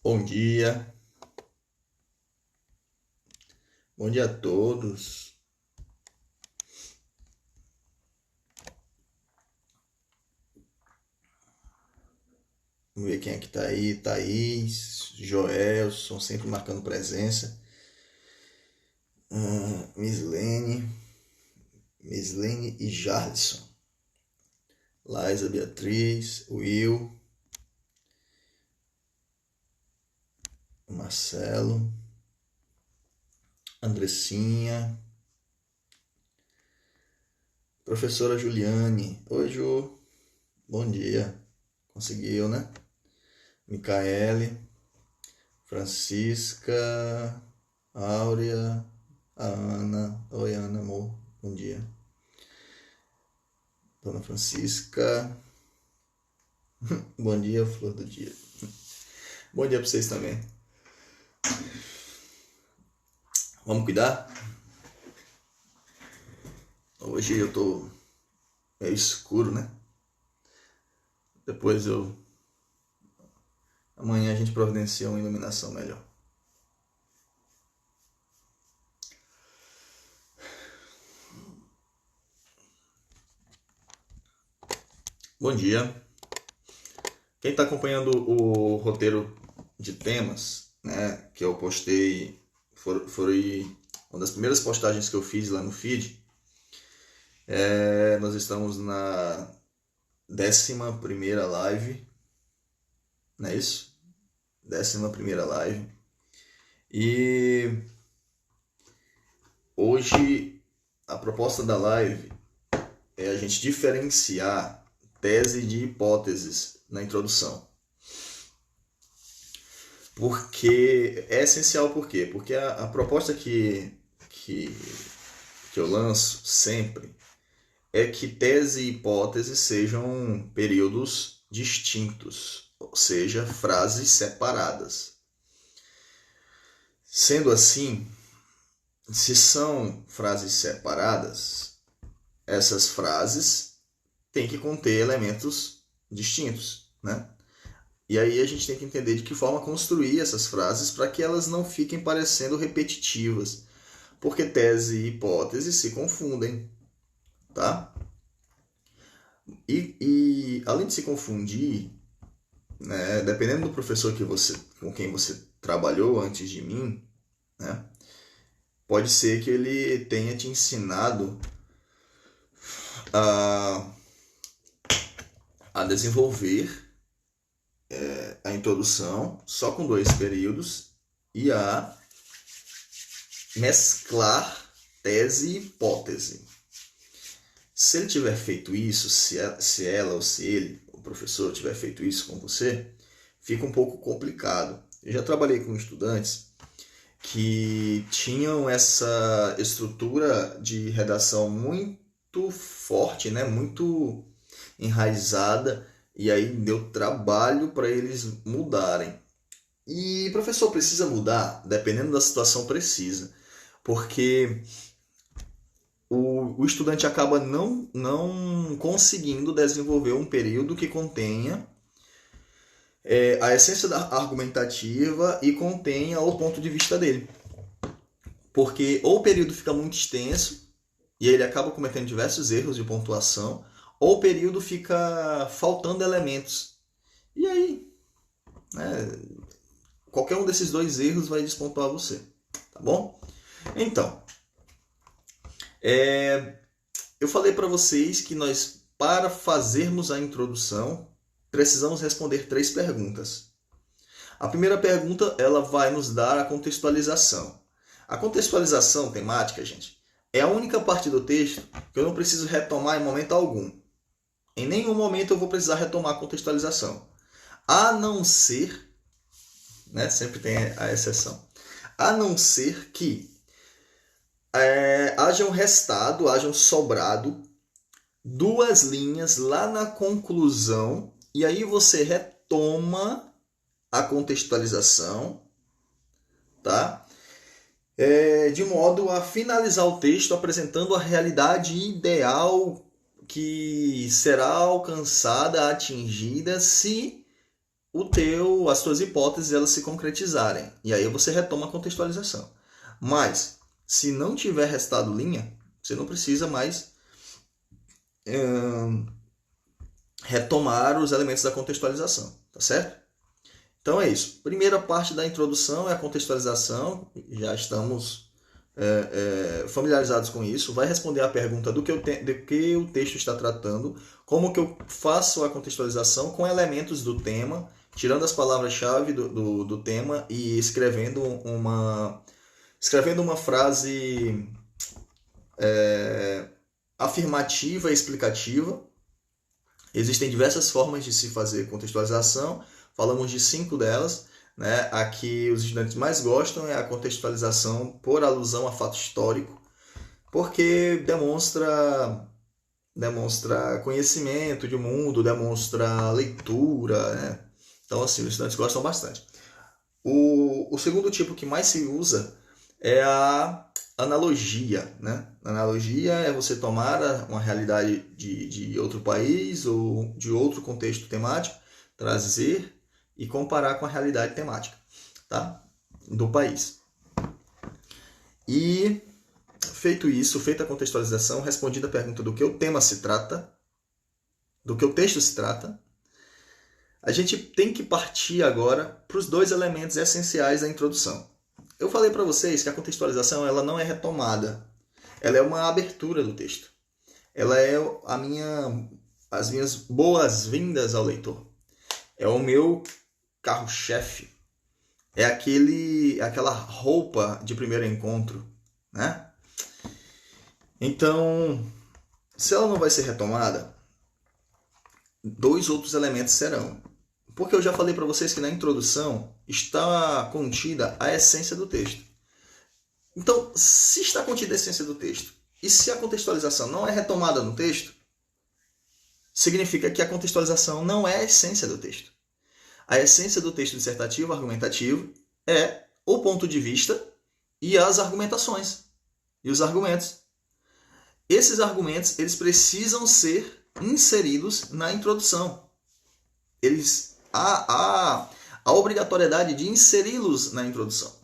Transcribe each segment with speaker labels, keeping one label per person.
Speaker 1: Bom dia, bom dia a todos. Vamos ver quem é que tá aí. Thaís, Joelson, sempre marcando presença. Mislene e Jarlison. Laísa Beatriz, Will, Marcelo, Andressinha, professora Juliane. Oi, Ju. Bom dia. Conseguiu, né? Micaele, Francisca, Áurea, a Ana. Oi, Ana, amor. Bom dia. Dona Francisca. Bom dia, flor do dia. Bom dia pra vocês também. Vamos cuidar? Hoje eu tô meio escuro, né? Depois eu... Amanhã a gente providencia uma iluminação melhor. Bom dia. Quem está acompanhando o roteiro de temas, né, que eu postei, foi uma das primeiras postagens que eu fiz lá no feed. Nós estamos na 11ª live, não é isso? 11ª live. E hoje a proposta da live é a gente diferenciar tese de hipóteses na introdução. Porque é essencial, por quê? Porque a proposta que eu lanço sempre é que tese e hipótese sejam períodos distintos, ou seja, frases separadas. Sendo assim, se são frases separadas, essas frases têm que conter elementos distintos, né? E aí a gente tem que entender de que forma construir essas frases para que elas não fiquem parecendo repetitivas, porque tese e hipótese se confundem, tá? E além de se confundir, né, dependendo do professor com quem você trabalhou antes de mim, né, pode ser que ele tenha te ensinado a desenvolver a introdução só com 2 períodos e a mesclar tese e hipótese. Se ele tiver feito isso, se ela ou se ele, o professor, tiver feito isso com você, fica um pouco complicado. Eu já trabalhei com estudantes que tinham essa estrutura de redação muito forte, né? Muito enraizada, e aí deu trabalho para eles mudarem. E professor, precisa mudar? Dependendo da situação, precisa. Porque o estudante acaba não conseguindo desenvolver um período que contenha a essência da argumentativa e contenha o ponto de vista dele. Porque ou o período fica muito extenso e ele acaba cometendo diversos erros de pontuação, ou o período fica faltando elementos. E aí, né, qualquer um desses 2 erros vai despontuar você, tá bom? Então, eu falei para vocês que nós, para fazermos a introdução, precisamos responder 3 perguntas. A primeira pergunta, ela vai nos dar a contextualização. A contextualização temática, gente, é a única parte do texto que eu não preciso retomar em momento algum. Em nenhum momento eu vou precisar retomar a contextualização. A não ser, né, sempre tem a exceção, a não ser que hajam sobrado 2 linhas lá na conclusão, e aí você retoma a contextualização, tá? De modo a finalizar o texto apresentando a realidade ideal que será alcançada, atingida, se as tuas hipóteses elas se concretizarem. E aí você retoma a contextualização. Mas, se não tiver restado linha, você não precisa mais retomar os elementos da contextualização, tá certo? Então é isso. Primeira parte da introdução é a contextualização. Já estamos familiarizados com isso. Vai responder a pergunta do que o texto está tratando, como que eu faço a contextualização com elementos do tema, tirando as palavras-chave do tema e escrevendo uma frase afirmativa e explicativa. Existem diversas formas de se fazer contextualização, falamos de 5 delas, né? A que os estudantes mais gostam é a contextualização por alusão a fato histórico, porque demonstra conhecimento de mundo, demonstra leitura, né? Então, assim, os estudantes gostam bastante. O segundo tipo que mais se usa é a analogia, né? Analogia é você tomar uma realidade de outro país ou de outro contexto temático, trazer e comparar com a realidade temática, tá? Do país. E feito isso, feita a contextualização, respondida a pergunta do que o tema se trata, do que o texto se trata, a gente tem que partir agora para os 2 elementos essenciais da introdução. Eu falei para vocês que a contextualização ela não é retomada, ela é uma abertura do texto. Ela é as minhas boas-vindas ao leitor. É o meu carro-chefe. É aquela roupa de primeiro encontro, né? Então, se ela não vai ser retomada, 2 outros elementos serão. Porque eu já falei para vocês que na introdução está contida a essência do texto. Então, se está contida a essência do texto, e se a contextualização não é retomada no texto, significa que a contextualização não é a essência do texto. A essência do texto dissertativo, argumentativo, é o ponto de vista e as argumentações, e os argumentos. Esses argumentos eles precisam ser inseridos na introdução. Há a obrigatoriedade de inseri-los na introdução.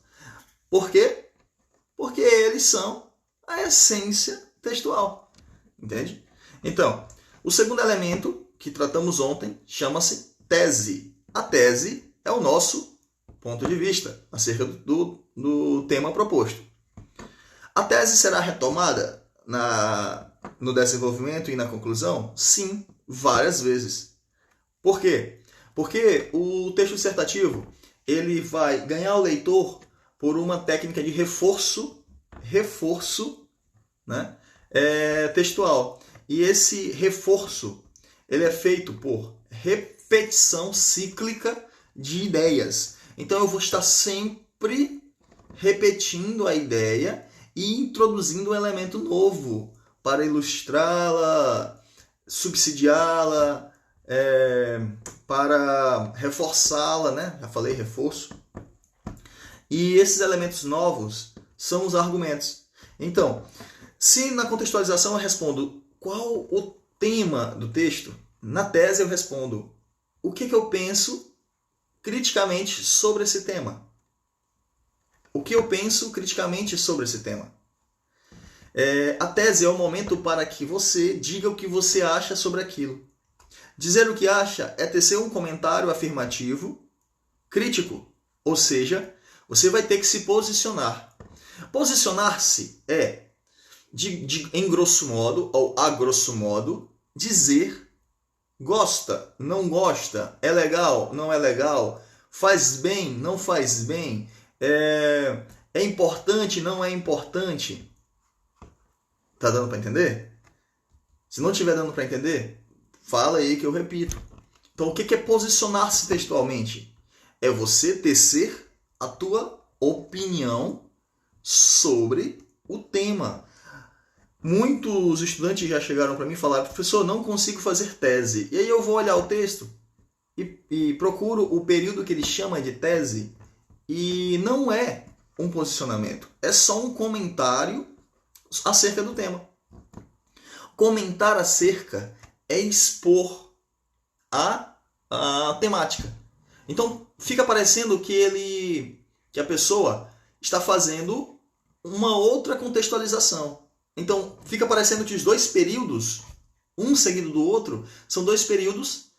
Speaker 1: Por quê? Porque eles são a essência textual. Entende? Então, o segundo elemento que tratamos ontem chama-se tese. A tese é o nosso ponto de vista acerca do tema proposto. A tese será retomada no desenvolvimento e na conclusão? Sim, várias vezes. Por quê? Porque o texto dissertativo ele vai ganhar o leitor por uma técnica de reforço, né, textual. E esse reforço ele é feito por repetição cíclica de ideias. Então eu vou estar sempre repetindo a ideia e introduzindo um elemento novo para ilustrá-la, subsidiá-la, para reforçá-la, né? Já falei reforço. E esses elementos novos são os argumentos. Então, se na contextualização eu respondo qual o tema do texto, na tese eu respondo o que eu penso criticamente sobre esse tema. O que eu penso criticamente sobre esse tema. A tese é o momento para que você diga o que você acha sobre aquilo. Dizer o que acha é tecer um comentário afirmativo, crítico, ou seja, você vai ter que se posicionar. Posicionar-se é, em grosso modo, ou a grosso modo, dizer gosta, não gosta, é legal, não é legal, faz bem, não faz bem, é importante, não é importante. Tá dando para entender? Se não estiver dando para entender, fala aí que eu repito. Então, o que é posicionar-se textualmente? É você tecer a tua opinião sobre o tema. Muitos estudantes já chegaram para mim e falaram: professor, não consigo fazer tese. E aí eu vou olhar o texto e procuro o período que ele chama de tese e não é um posicionamento. É só um comentário acerca do tema. Comentar acerca é expor a temática. Então fica parecendo que a pessoa está fazendo uma outra contextualização. Então fica parecendo que os dois períodos, um seguido do outro, são dois períodos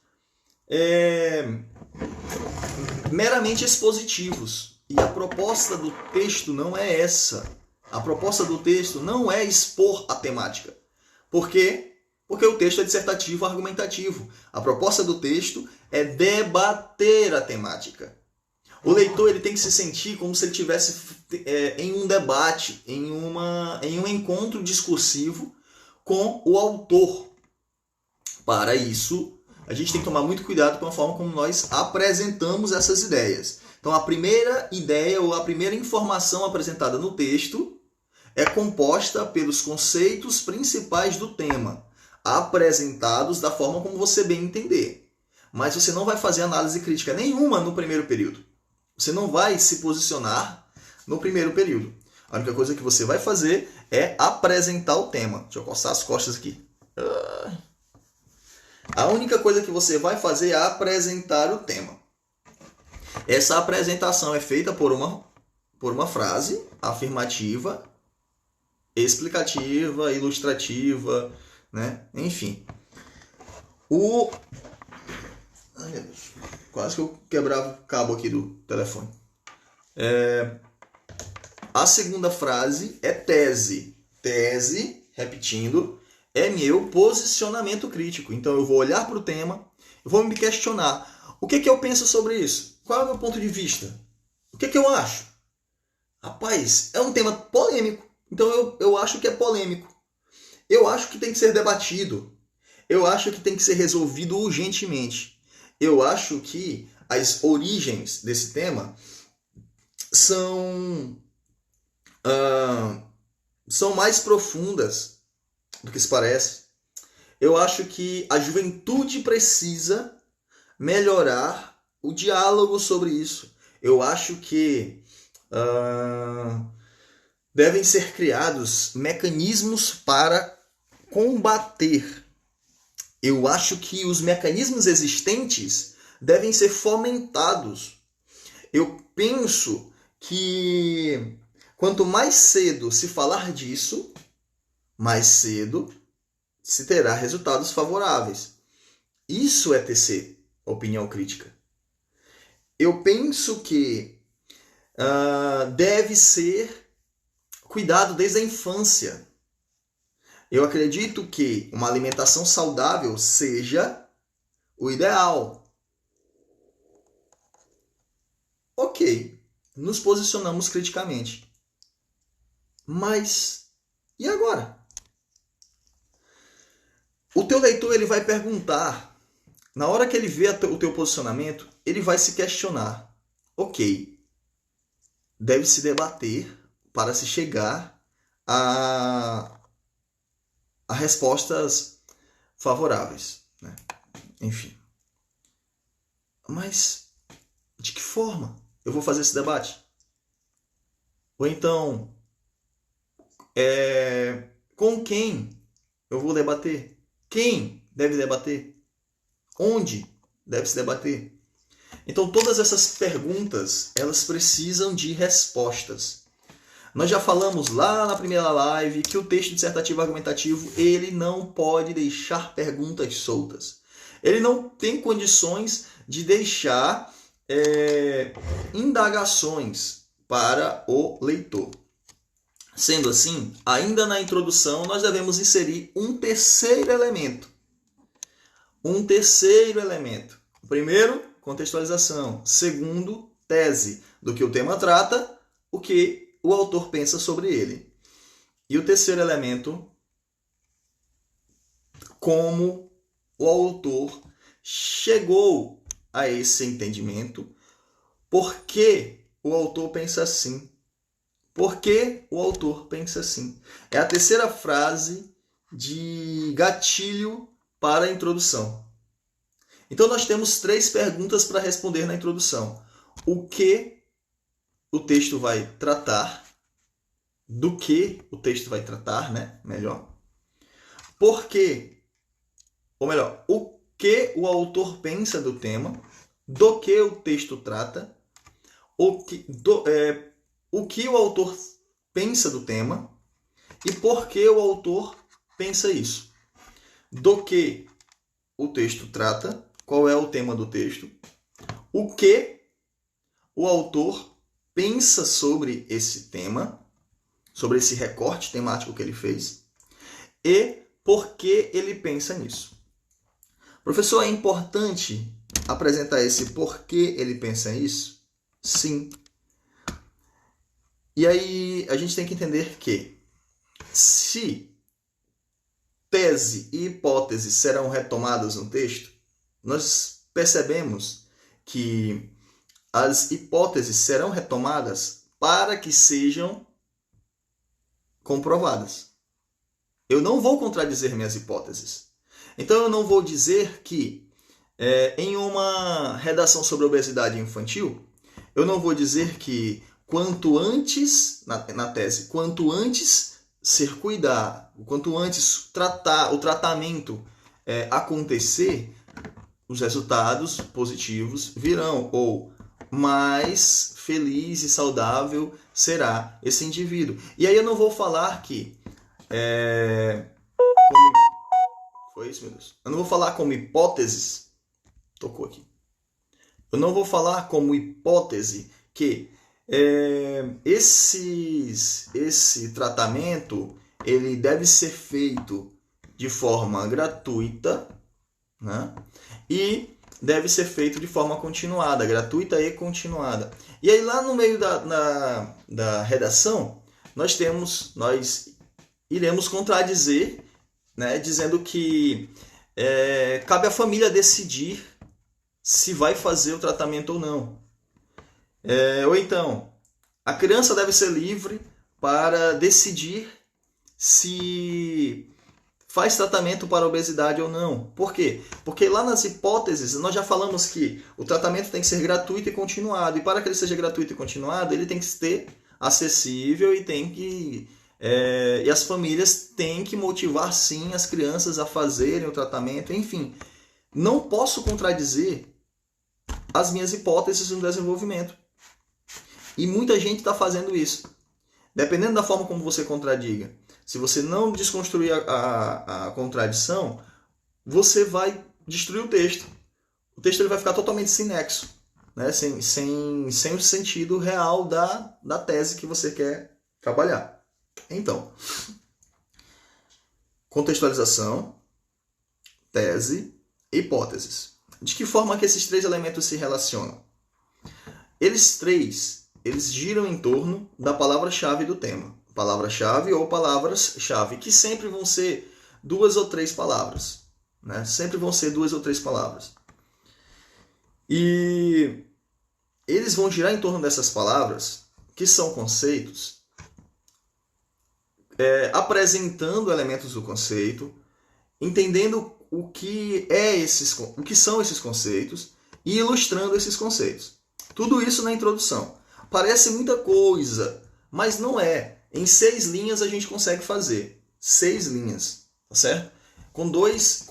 Speaker 1: meramente expositivos. E a proposta do texto não é essa. A proposta do texto não é expor a temática. Por quê? Porque o texto é dissertativo argumentativo. A proposta do texto é debater a temática. O leitor ele tem que se sentir como se ele estivesse em um debate, em um encontro discursivo com o autor. Para isso, a gente tem que tomar muito cuidado com a forma como nós apresentamos essas ideias. Então, a primeira ideia ou a primeira informação apresentada no texto é composta pelos conceitos principais do tema, apresentados da forma como você bem entender. Mas você não vai fazer análise crítica nenhuma no primeiro período. Você não vai se posicionar no primeiro período. A única coisa que você vai fazer é apresentar o tema. Deixa eu coçar as costas aqui. A única coisa que você vai fazer é apresentar o tema. Essa apresentação é feita por uma frase afirmativa, explicativa, ilustrativa, né? Enfim. Ai, meu Deus. Quase que eu quebrava o cabo aqui do telefone. A segunda frase é tese. Tese, repetindo, é meu posicionamento crítico. Então eu vou olhar para o tema, eu vou me questionar. O que eu penso sobre isso? Qual é o meu ponto de vista? O que eu acho? Rapaz, é um tema polêmico. Então eu acho que é polêmico. Eu acho que tem que ser debatido. Eu acho que tem que ser resolvido urgentemente. Eu acho que as origens desse tema são mais profundas do que se parece. Eu acho que a juventude precisa melhorar o diálogo sobre isso. Eu acho que devem ser criados mecanismos para combater. Eu acho que os mecanismos existentes devem ser fomentados. Eu penso que quanto mais cedo se falar disso, mais cedo se terá resultados favoráveis. Isso é tecer opinião crítica. Eu penso que deve ser cuidado desde a infância. Eu acredito que uma alimentação saudável seja o ideal. Ok, nos posicionamos criticamente. Mas, e agora? O teu leitor ele vai perguntar, na hora que ele vê o teu posicionamento, ele vai se questionar. Ok, deve-se debater para se chegar a respostas favoráveis, né? Enfim. Mas de que forma eu vou fazer esse debate? Ou então, com quem eu vou debater? Quem deve debater? Onde deve se debater? Então, todas essas perguntas, elas precisam de respostas. Nós já falamos lá na primeira live que o texto dissertativo argumentativo ele não pode deixar perguntas soltas. Ele não tem condições de deixar indagações para o leitor. Sendo assim, ainda na introdução, nós devemos inserir um terceiro elemento. O primeiro, contextualização. Segundo, tese do que o tema trata, o que o autor pensa sobre ele. E o terceiro elemento, como o autor chegou a esse entendimento, por que o autor pensa assim. Por que o autor pensa assim? É a terceira frase de gatilho para a introdução. Então nós temos 3 perguntas para responder na introdução. O que o texto vai tratar? Do que o texto vai tratar, né? Melhor. Por quê? Ou melhor, o que o autor pensa do tema? do que o texto trata, o que o autor pensa do tema e por que o autor pensa isso. Do que o texto trata, qual é o tema do texto, o que o autor pensa sobre esse tema, sobre esse recorte temático que ele fez, e por que ele pensa nisso. Professor, é importante apresentar esse porquê ele pensa nisso? Sim. E aí a gente tem que entender que se tese e hipótese serão retomadas no texto, nós percebemos que as hipóteses serão retomadas para que sejam comprovadas. Eu não vou contradizer minhas hipóteses. Então eu não vou dizer que em uma redação sobre obesidade infantil, eu não vou dizer que quanto antes, na tese, quanto antes ser cuidado, quanto antes o tratamento acontecer, os resultados positivos virão, ou mais feliz e saudável será esse indivíduo. E aí eu não vou falar que foi isso, meu Deus. Eu não vou falar como hipóteses. Tocou aqui. Eu não vou falar como hipótese que esse tratamento ele deve ser feito de forma gratuita, né? E deve ser feito de forma continuada, gratuita e continuada. E aí lá no meio da redação, nós iremos contradizer, né, dizendo que cabe à família decidir se vai fazer o tratamento ou não. Ou então, a criança deve ser livre para decidir se faz tratamento para obesidade ou não. Por quê? Porque lá nas hipóteses nós já falamos que o tratamento tem que ser gratuito e continuado. E para que ele seja gratuito e continuado, ele tem que ser acessível e e as famílias têm que motivar sim as crianças a fazerem o tratamento. Enfim, não posso contradizer as minhas hipóteses no desenvolvimento. E muita gente está fazendo isso. Dependendo da forma como você contradiga, se você não desconstruir a contradição, você vai destruir o texto. O texto ele vai ficar totalmente sem nexo, né? sem o sentido real da tese que você quer trabalhar. Então, contextualização, tese e hipóteses. De que forma que esses três elementos se relacionam? Eles giram em torno da palavra-chave do tema. Palavra-chave ou palavras-chave, que sempre vão ser 2 ou 3 palavras. Né? Sempre vão ser 2 ou 3 palavras. E eles vão girar em torno dessas palavras, que são conceitos, apresentando elementos do conceito, entendendo o que são esses conceitos e ilustrando esses conceitos. Tudo isso na introdução. Parece muita coisa, mas não é. Em 6 linhas a gente consegue fazer. 6 linhas, tá certo? Com duas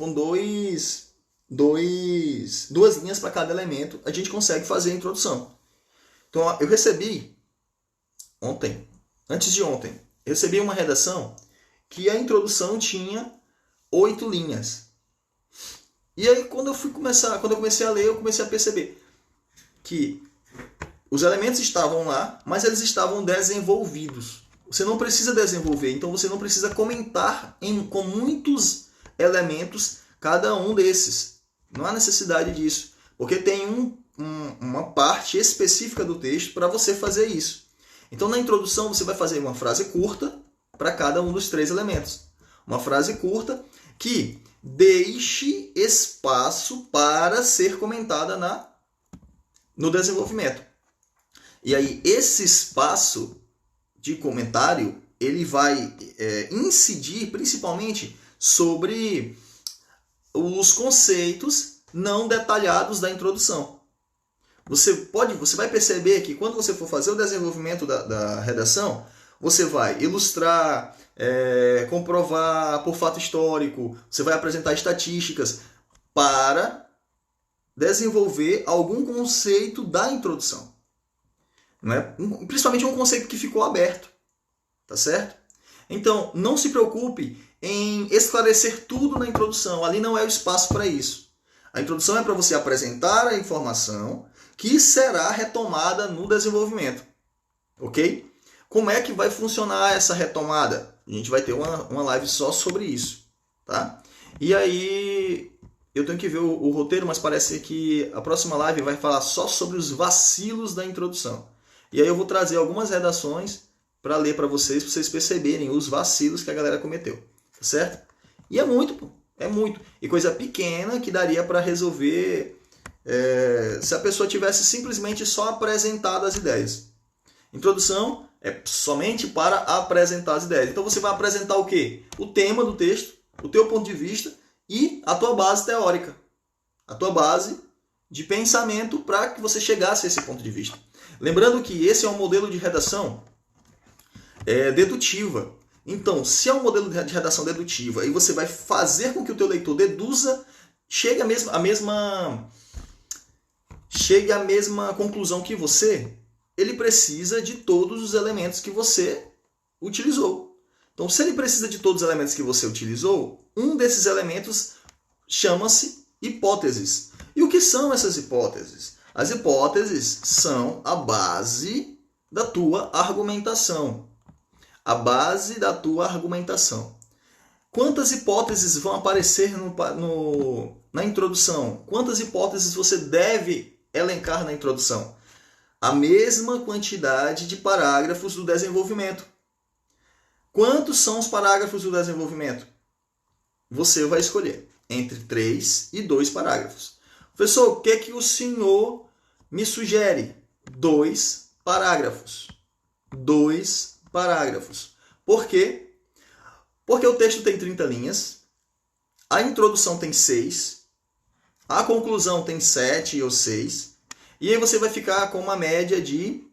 Speaker 1: linhas para cada elemento, a gente consegue fazer a introdução. Então, eu recebi antes de ontem, eu recebi uma redação que a introdução tinha 8 linhas. E aí, quando eu comecei a ler, eu comecei a perceber que os elementos estavam lá, mas eles estavam desenvolvidos. Você não precisa desenvolver, então você não precisa comentar com muitos elementos cada um desses. Não há necessidade disso, porque tem uma parte específica do texto para você fazer isso. Então, na introdução, você vai fazer uma frase curta para cada um dos 3 elementos. Uma frase curta que deixe espaço para ser comentada no desenvolvimento. E aí, esse espaço de comentário, ele vai incidir principalmente sobre os conceitos não detalhados da introdução. Você vai perceber que quando você for fazer o desenvolvimento da redação, você vai ilustrar, comprovar por fato histórico, você vai apresentar estatísticas para desenvolver algum conceito da introdução. Né? Principalmente um conceito que ficou aberto. Tá certo? Então, não se preocupe em esclarecer tudo na introdução. Ali não é o espaço para isso. A introdução é para você apresentar a informação que será retomada no desenvolvimento. Ok? Como é que vai funcionar essa retomada? A gente vai ter uma live só sobre isso. Tá? E aí, eu tenho que ver o roteiro, mas parece que a próxima live vai falar só sobre os vacilos da introdução. E aí eu vou trazer algumas redações para ler para vocês perceberem os vacilos que a galera cometeu. Tá certo? E é muito, pô. É muito. E coisa pequena que daria para resolver se a pessoa tivesse simplesmente só apresentado as ideias. Introdução é somente para apresentar as ideias. Então você vai apresentar o quê? O tema do texto, o teu ponto de vista e a tua base teórica. A tua base de pensamento para que você chegasse a esse ponto de vista. Lembrando que esse é um modelo de redação dedutiva. Então, se é um modelo de redação dedutiva e você vai fazer com que o teu leitor deduza, chegue à mesma conclusão que você, ele precisa de todos os elementos que você utilizou. Então, se ele precisa de todos os elementos que você utilizou, um desses elementos chama-se hipóteses. E o que são essas hipóteses? As hipóteses são a base da tua argumentação. A base da tua argumentação. Quantas hipóteses vão aparecer na introdução? Quantas hipóteses você deve elencar na introdução? A mesma quantidade de parágrafos do desenvolvimento. Quantos são os parágrafos do desenvolvimento? Você vai escolher entre 3 e 2 parágrafos. Professor, o que é que o senhor me sugere? 2 parágrafos. 2 parágrafos. Por quê? Porque o texto tem 30 linhas, a introdução tem 6, a conclusão tem 7 ou 6, e aí você vai ficar com uma média de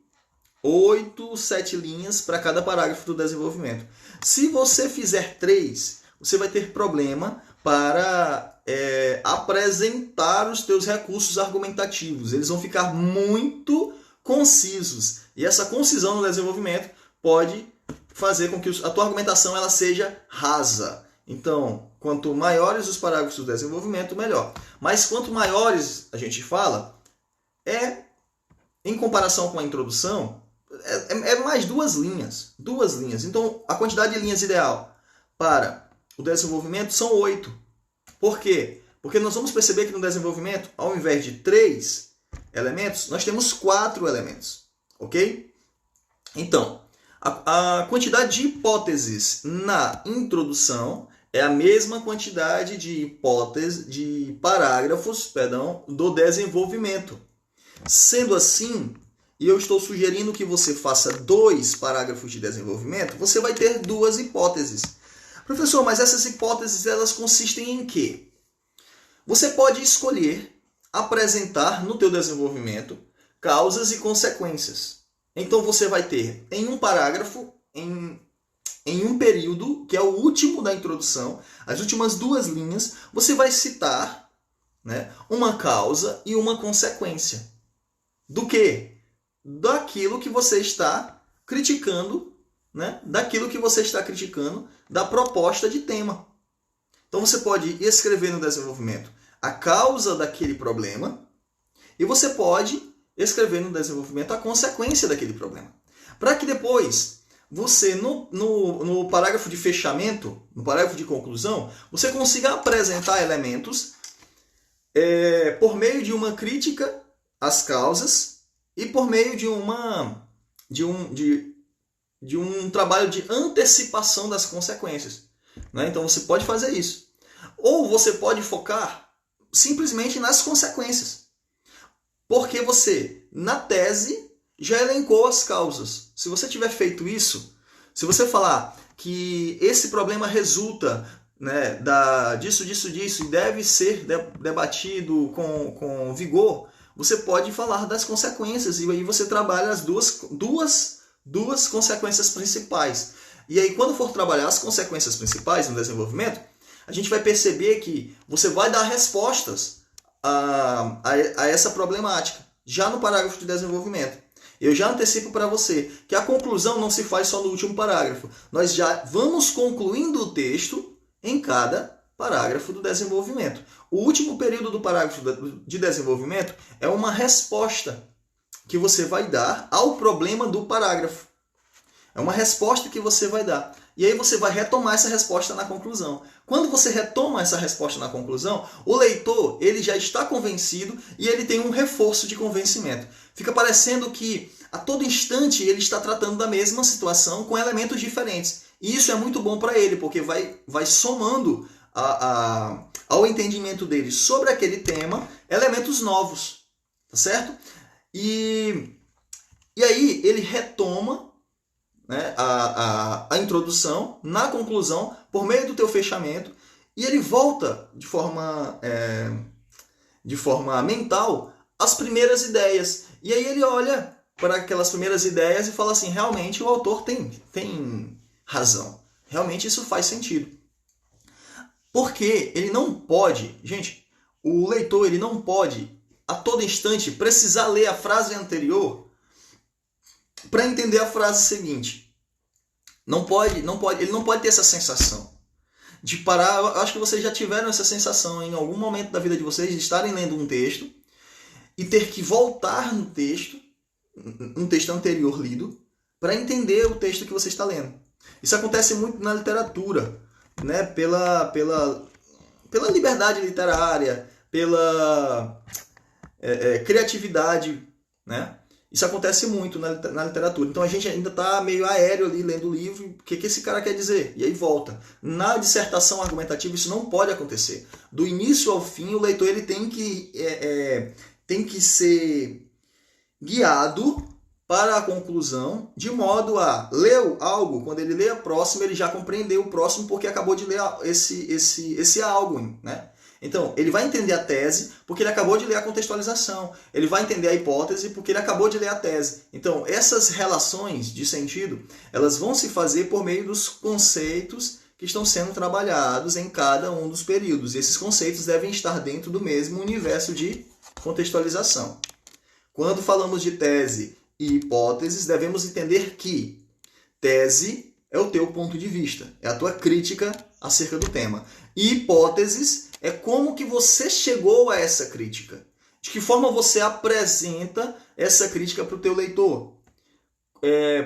Speaker 1: 8, 7 linhas para cada parágrafo do desenvolvimento. Se você fizer 3, você vai ter problema para apresentar os teus recursos argumentativos. Eles vão ficar muito concisos. E essa concisão no desenvolvimento pode fazer com que a tua argumentação ela seja rasa. Então, quanto maiores os parágrafos do desenvolvimento, melhor. Mas quanto maiores a gente fala, em comparação com a introdução, mais 2 linhas. 2 linhas. Então, a quantidade de linhas ideal para o desenvolvimento são 8. Por quê? Porque nós vamos perceber que no desenvolvimento, ao invés de 3 elementos, nós temos 4 elementos. Ok? Então, a quantidade de hipóteses na introdução é a mesma quantidade de parágrafos, do desenvolvimento. Sendo assim, e eu estou sugerindo que você faça 2 parágrafos de desenvolvimento, você vai ter 2 hipóteses. Professor, mas essas hipóteses elas consistem em quê? Você pode escolher apresentar no teu desenvolvimento causas e consequências. Então você vai ter em um parágrafo, em um período, que é o último da introdução, as últimas 2 linhas, você vai citar, né, uma causa e uma consequência. Do quê? Daquilo que você está criticando, né? Daquilo que você está criticando da proposta de tema. Então você pode escrever no desenvolvimento a causa daquele problema e você pode escrever no desenvolvimento a consequência daquele problema. Para que depois você, no parágrafo de fechamento, no parágrafo de conclusão, você consiga apresentar elementos por meio de uma crítica às causas e por meio de um trabalho de antecipação das consequências. Né? Então você pode fazer isso. Ou você pode focar simplesmente nas consequências. Porque você, na tese, já elencou as causas. Se você tiver feito isso, se você falar que esse problema resulta, né, disso e deve ser debatido com vigor, você pode falar das consequências. E aí você trabalha as duas consequências principais. E aí, quando for trabalhar as consequências principais no desenvolvimento, a gente vai perceber que você vai dar respostas a essa problemática, já no parágrafo de desenvolvimento. Eu já antecipo para você que a conclusão não se faz só no último parágrafo. Nós já vamos concluindo o texto em cada parágrafo do desenvolvimento. O último período do parágrafo de desenvolvimento é uma resposta que você vai dar ao problema do parágrafo. É uma resposta que você vai dar. E aí você vai retomar essa resposta na conclusão. Quando você retoma essa resposta na conclusão, o leitor ele já está convencido e ele tem um reforço de convencimento. Fica parecendo que a todo instante ele está tratando da mesma situação com elementos diferentes. E isso é muito bom para ele, porque vai somando ao entendimento dele sobre aquele tema elementos novos. Tá certo? E aí ele retoma, né, a introdução na conclusão por meio do teu fechamento e ele volta de forma mental às primeiras ideias. E aí ele olha para aquelas primeiras ideias e fala assim, realmente o autor tem razão. Realmente isso faz sentido. Porque ele não pode, gente, o leitor ele não pode a todo instante precisar ler a frase anterior para entender a frase seguinte. Ele não pode ter essa sensação de parar. Eu acho que vocês já tiveram essa sensação em algum momento da vida de vocês de estarem lendo um texto e ter que voltar no texto, um texto anterior lido, para entender o texto que você está lendo. Isso acontece muito na literatura, né? Pela liberdade literária, pela criatividade, né? Isso acontece muito na literatura. Então a gente ainda está meio aéreo ali lendo o livro, o que esse cara quer dizer? E aí volta. Na dissertação argumentativa isso não pode acontecer. Do início ao fim o leitor ele tem que ser guiado para a conclusão, de modo a leu algo, quando ele lê a próxima, ele já compreendeu o próximo porque acabou de ler esse algo, né? Então, ele vai entender a tese porque ele acabou de ler a contextualização. Ele vai entender a hipótese porque ele acabou de ler a tese. Então, essas relações de sentido, elas vão se fazer por meio dos conceitos que estão sendo trabalhados em cada um dos períodos. E esses conceitos devem estar dentro do mesmo universo de contextualização. Quando falamos de tese e hipóteses, devemos entender que tese é o teu ponto de vista, é a tua crítica acerca do tema. E hipóteses é como que você chegou a essa crítica. De que forma você apresenta essa crítica para o teu leitor.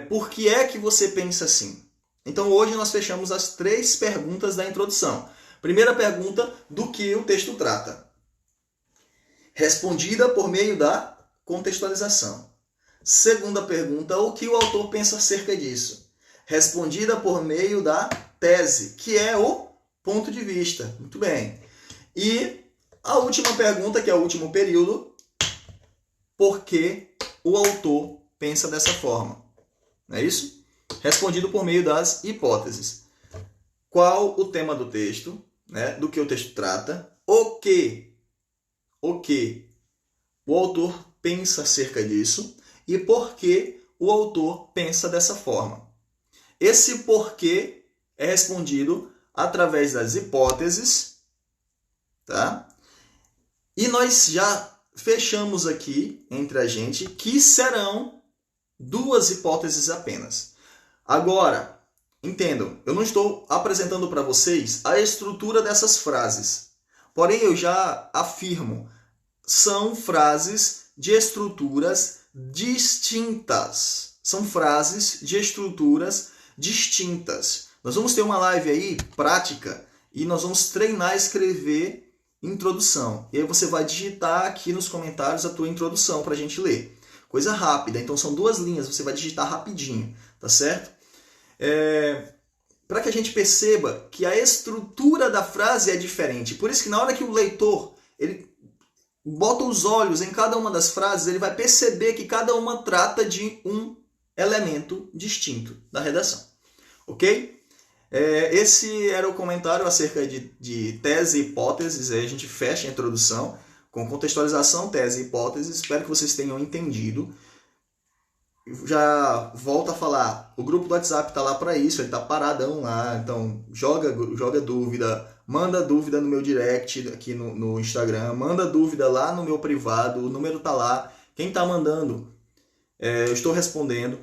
Speaker 1: Por que é que você pensa assim? Então hoje nós fechamos as 3 perguntas da introdução. Primeira pergunta, do que o texto trata? Respondida por meio da contextualização. Segunda pergunta, o que o autor pensa acerca disso? Respondida por meio da tese, que é o ponto de vista. Muito bem. E a última pergunta, que é o último período, por que o autor pensa dessa forma? Não é isso? Respondido por meio das hipóteses. Qual o tema do texto, né? Do que o texto trata? O que o autor pensa acerca disso e por que o autor pensa dessa forma. Esse porquê é respondido através das hipóteses, tá? E nós já fechamos aqui entre a gente que serão 2 hipóteses apenas. Agora, entendam, eu não estou apresentando para vocês a estrutura dessas frases. Porém, eu já afirmo, são frases de estruturas distintas. São frases de estruturas distintas. Nós vamos ter uma live aí, prática, e nós vamos treinar a escrever introdução. E aí você vai digitar aqui nos comentários a tua introdução para a gente ler. Coisa rápida, então são 2 linhas, você vai digitar rapidinho, tá certo? Para que a gente perceba que a estrutura da frase é diferente. Por isso que na hora que o leitor ele bota os olhos em cada uma das frases, ele vai perceber que cada uma trata de um elemento distinto da redação. Ok? Esse era o comentário acerca de tese e hipóteses. Aí a gente fecha a introdução com contextualização, tese e hipóteses. Espero que vocês tenham entendido. Já volto a falar, o grupo do WhatsApp está lá para isso, ele está paradão lá. Então joga dúvida, manda dúvida no meu direct aqui no Instagram, manda dúvida lá no meu privado, o número tá lá. Quem tá mandando, eu estou respondendo.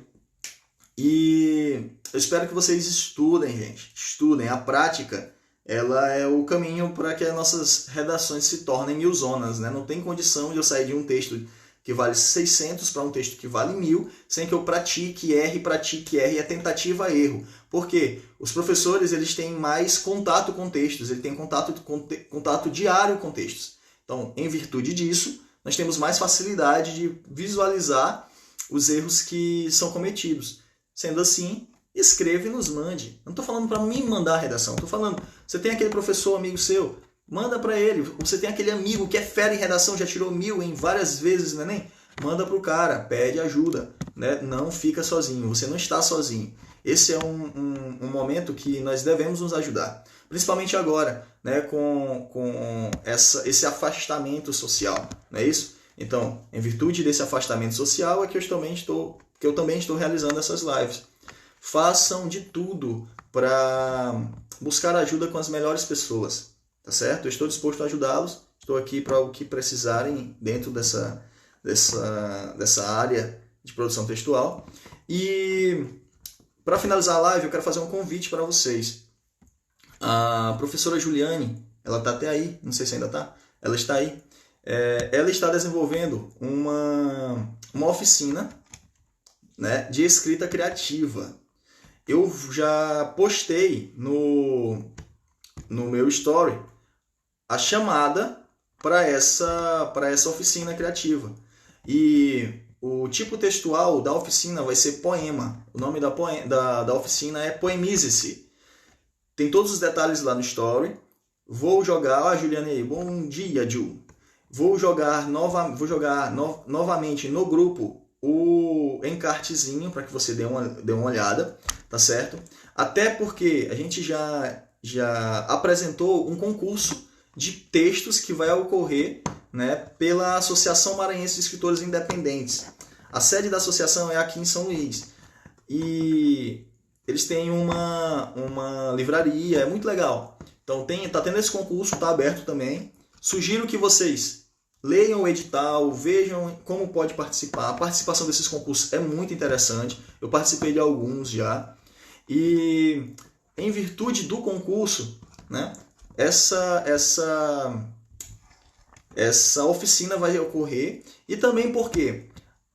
Speaker 1: E eu espero que vocês estudem, gente. Estudem. A prática, ela é o caminho para que as nossas redações se tornem 1000zonas, né? Não tem condição de eu sair de um texto que vale 600 para um texto que vale 1000, sem que eu pratique, erre, é tentativa-erro. Por quê? Os professores, eles têm mais contato com textos, eles têm contato diário com textos. Então, em virtude disso, nós temos mais facilidade de visualizar os erros que são cometidos. Sendo assim, escreva e nos mande. Não estou falando para mim mandar a redação, estou falando, você tem aquele professor amigo seu, manda para ele. Você tem aquele amigo que é fera em redação, já tirou 1000 em várias vezes no Enem, manda para o cara, pede ajuda, né? Não fica sozinho, você não está sozinho. Esse é um momento que nós devemos nos ajudar, principalmente agora, né? com esse afastamento social, não é isso? Então, em virtude desse afastamento social é que eu também estou realizando essas lives. Façam de tudo para buscar ajuda com as melhores pessoas, tá certo? Eu estou disposto a ajudá-los, estou aqui para o que precisarem dentro dessa área de produção textual. E para finalizar a live, eu quero fazer um convite para vocês. A professora Juliane, ela está até aí, não sei se ainda está, ela está aí. Ela está desenvolvendo uma oficina, né, de escrita criativa. Eu já postei no meu story a chamada para essa oficina criativa. E o tipo textual da oficina vai ser poema. O nome da oficina é Poemize-se. Tem todos os detalhes lá no story. Vou jogar, Juliane, bom dia, Ju. Vou jogar novamente no grupo o encartezinho para que você dê uma olhada, tá certo? Até porque a gente já apresentou um concurso de textos que vai ocorrer, né, pela Associação Maranhense de Escritores Independentes. A sede da associação é aqui em São Luís. E eles têm uma livraria, é muito legal. Então tá tendo esse concurso, tá aberto também. Sugiro que vocês leiam o edital, vejam como pode participar. A participação desses concursos é muito interessante. Eu participei de alguns já. E em virtude do concurso, né, essa oficina vai ocorrer. E também porque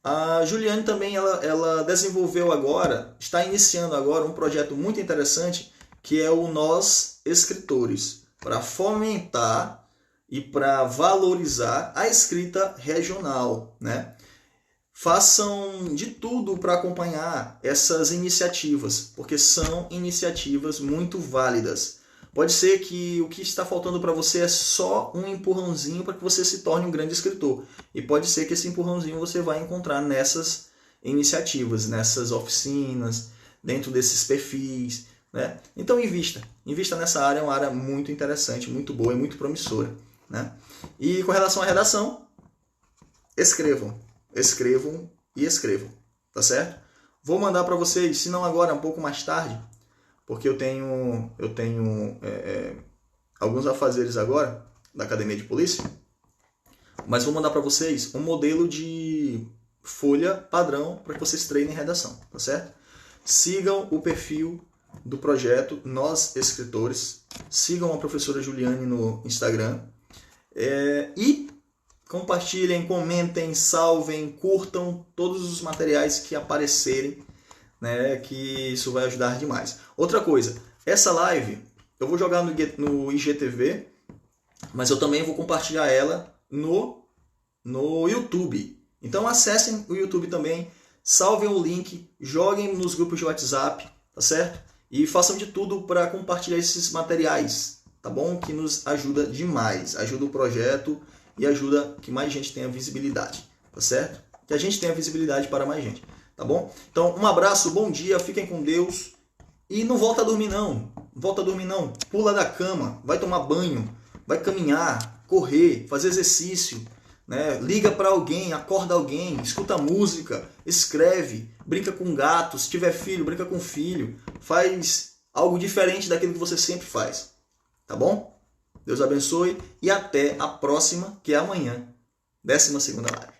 Speaker 1: a Juliane também ela desenvolveu agora, está iniciando agora um projeto muito interessante, que é o Nós Escritores, para fomentar e para valorizar a escrita regional, né? Façam de tudo para acompanhar essas iniciativas, porque são iniciativas muito válidas. Pode ser que o que está faltando para você é só um empurrãozinho para que você se torne um grande escritor. E pode ser que esse empurrãozinho você vai encontrar nessas iniciativas, nessas oficinas, dentro desses perfis, né? Então invista nessa área, é uma área muito interessante, muito boa e muito promissora, né? E com relação à redação, escrevam, tá certo? Vou mandar para vocês, se não agora, um pouco mais tarde, porque eu tenho alguns afazeres agora da Academia de Polícia, mas vou mandar para vocês um modelo de folha padrão para que vocês treinem redação, tá certo? Sigam o perfil do projeto Nós Escritores, sigam a professora Juliane no Instagram e compartilhem, comentem, salvem, curtam todos os materiais que aparecerem, né, que isso vai ajudar demais. Outra coisa, essa live eu vou jogar no IGTV, mas eu também vou compartilhar ela no YouTube. Então acessem o YouTube também, salvem o link, joguem nos grupos de WhatsApp, tá certo? E façam de tudo para compartilhar esses materiais, tá bom? Que nos ajuda demais, ajuda o projeto e ajuda que mais gente tenha visibilidade, tá certo? Que a gente tenha visibilidade para mais gente, tá bom? Então, um abraço, bom dia, fiquem com Deus e não volta a dormir não, pula da cama, vai tomar banho, vai caminhar, correr, fazer exercício, né? Liga para alguém, acorda alguém, escuta música, escreve, brinca com gato, se tiver filho, brinca com filho, faz algo diferente daquilo que você sempre faz, tá bom? Deus abençoe e até a próxima, que é amanhã, 12ª live.